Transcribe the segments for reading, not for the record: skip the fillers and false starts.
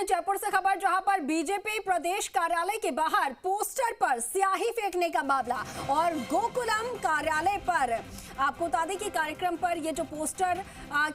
जयपुर से खबर, जहां पर बीजेपी प्रदेश कार्यालय के बाहर पोस्टर पर स्याही फेंकने का मामला और गोकुलम कार्यालय पर आपको बता दें कि कार्यक्रम पर ये जो पोस्टर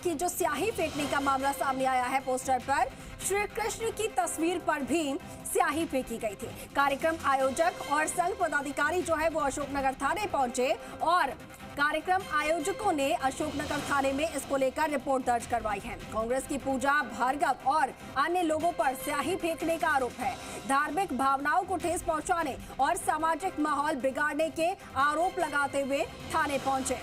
की जो स्याही फेंकने का मामला सामने आया है, पोस्टर पर श्री कृष्ण की तस्वीर पर भी स्याही फेंकी गई थी। कार्यक्रम आयोजक और संघ पदाधिकारी जो है वो अशोकनगर थाने पहुंचे और कार्यक्रम आयोजकों ने अशोकनगर थाने में इसको लेकर रिपोर्ट दर्ज करवाई है। कांग्रेस की पूजा भार्गव और अन्य लोगों पर स्याही फेंकने का आरोप है। धार्मिक भावनाओं को ठेस पहुंचाने और सामाजिक माहौल बिगाड़ने के आरोप लगाते हुए थाने पहुंचे।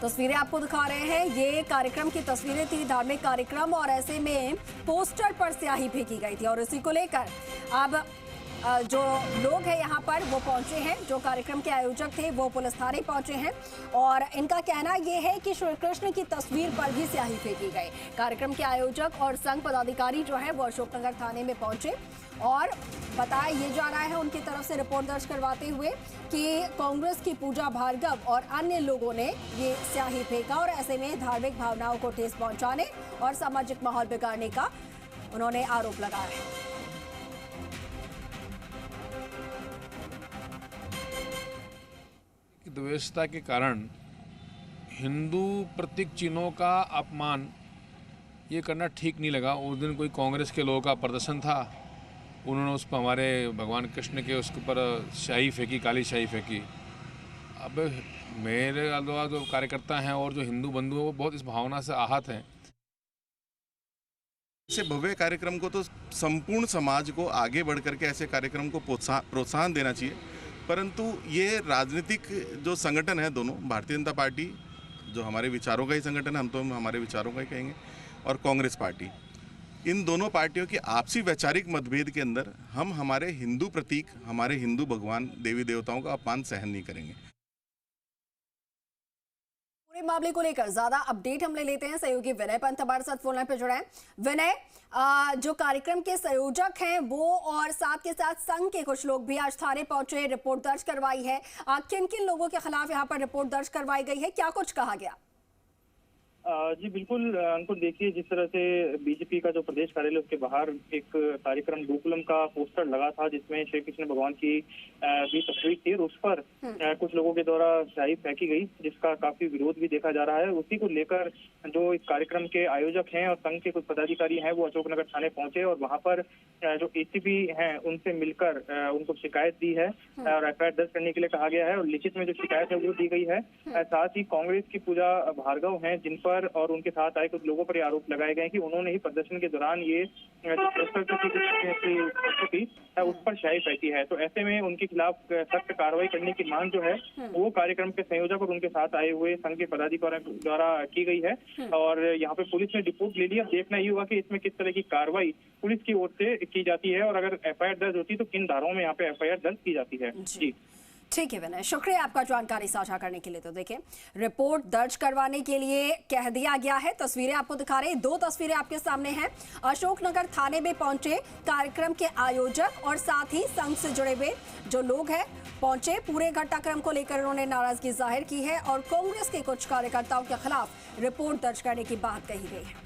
तस्वीरें आपको दिखा रहे हैं, ये कार्यक्रम की तस्वीरें थी, धार्मिक कार्यक्रम, और ऐसे में पोस्टर पर स्याही फेंकी गई थी और इसी को लेकर अब जो लोग हैं यहाँ पर वो पहुंचे हैं, जो कार्यक्रम के आयोजक थे वो पुलिस थाने पहुंचे हैं और इनका कहना ये है कि श्री कृष्ण की तस्वीर पर भी स्याही फेंकी गई। कार्यक्रम के आयोजक और संघ पदाधिकारी जो है वो अशोकनगर थाने में पहुंचे और बताया ये जा रहा है उनकी तरफ से रिपोर्ट दर्ज करवाते हुए कि कांग्रेस की पूजा भार्गव और अन्य लोगों ने ये स्याही फेंका और ऐसे में धार्मिक भावनाओं को ठेस पहुंचाने और सामाजिक माहौल बिगाड़ने का उन्होंने आरोप लगाया है। द्वेषता के कारण हिंदू प्रतीक चिन्हों का अपमान ये करना ठीक नहीं लगा। उस दिन कोई कांग्रेस के लोगों का प्रदर्शन था, उन्होंने उस पर हमारे भगवान कृष्ण के उसके ऊपर स्याही फेंकी, काली स्याही फेंकी। अब मेरे अलावा जो कार्यकर्ता हैं और जो हिंदू बंधु हैं वो बहुत इस भावना से आहत हैं। ऐसे भव्य कार्यक्रम को तो संपूर्ण समाज को आगे बढ़ करके ऐसे कार्यक्रम को प्रोत्साहन देना चाहिए, परंतु ये राजनीतिक जो संगठन है दोनों, भारतीय जनता पार्टी जो हमारे विचारों का ही संगठन है, हम तो हमारे विचारों का ही कहेंगे, और कांग्रेस पार्टी, इन दोनों पार्टियों की आपसी वैचारिक मतभेद के अंदर हम हमारे हिंदू प्रतीक, हमारे हिंदू भगवान देवी देवताओं का अपमान सहन नहीं करेंगे। पूरे मामले को लेकर ज्यादा अपडेट हम ले लेते हैं। सहयोगी विनय पंत हमारे साथ फोन लाइन पे जुड़े हैं। विनय, जो कार्यक्रम के संयोजक हैं वो और साथ के साथ संघ के कुछ लोग भी आज थाने पहुंचे, रिपोर्ट दर्ज करवाई है। किन किन लोगों के खिलाफ यहाँ पर रिपोर्ट दर्ज करवाई गई है, क्या कुछ कहा गया? जी बिल्कुल अंकुर, देखिए जिस तरह से बीजेपी का जो प्रदेश कार्यालय उसके बाहर एक कार्यक्रम गोकुलम का पोस्टर लगा था जिसमें श्री कृष्ण भगवान की भी तस्वीर थी और उस पर कुछ लोगों के द्वारा स्याही फेंकी गई, जिसका काफी विरोध भी देखा जा रहा है। उसी को लेकर जो इस कार्यक्रम के आयोजक हैं और संघ के कुछ पदाधिकारी हैं वो अशोकनगर थाने पहुंचे और वहां पर जो एसीपी हैं उनसे मिलकर उनको शिकायत दी है और एफआईआर दर्ज करने के लिए कहा गया है और लिखित में जो शिकायत है वो दी गई है। साथ ही कांग्रेस की पूजा भार्गव हैं जिन पर और उनके साथ आए कुछ लोगों पर आरोप लगाए गए कि उन्होंने ही प्रदर्शन के दौरान ये उस पर स्याही फेंकी है। तो ऐसे में उनके खिलाफ सख्त कार्रवाई करने की मांग जो है वो कार्यक्रम के संयोजक और उनके साथ आए हुए संघ के पदाधिकारियों द्वारा की गई है और यहाँ पे पुलिस ने रिपोर्ट ले ली। अब देखना ये होगा कि इसमें किस तरह की कार्रवाई पुलिस की ओर से की जाती है और अगर एफआईआर दर्ज होती है तो किन धाराओं में यहाँ पे एफआईआर दर्ज की जाती है। जी ठीक है विनय, शुक्रिया आपका जानकारी साझा करने के लिए। तो देखिए, रिपोर्ट दर्ज करवाने के लिए कह दिया गया है। तस्वीरें आपको दिखा रहे हैं, दो तस्वीरें आपके सामने हैं। अशोकनगर थाने में पहुंचे कार्यक्रम के आयोजक और साथ ही संघ से जुड़े हुए जो लोग हैं पहुंचे। पूरे घटनाक्रम को लेकर उन्होंने नाराजगी जाहिर की है और कांग्रेस के कुछ कार्यकर्ताओं के खिलाफ रिपोर्ट दर्ज करने की बात कही गई है।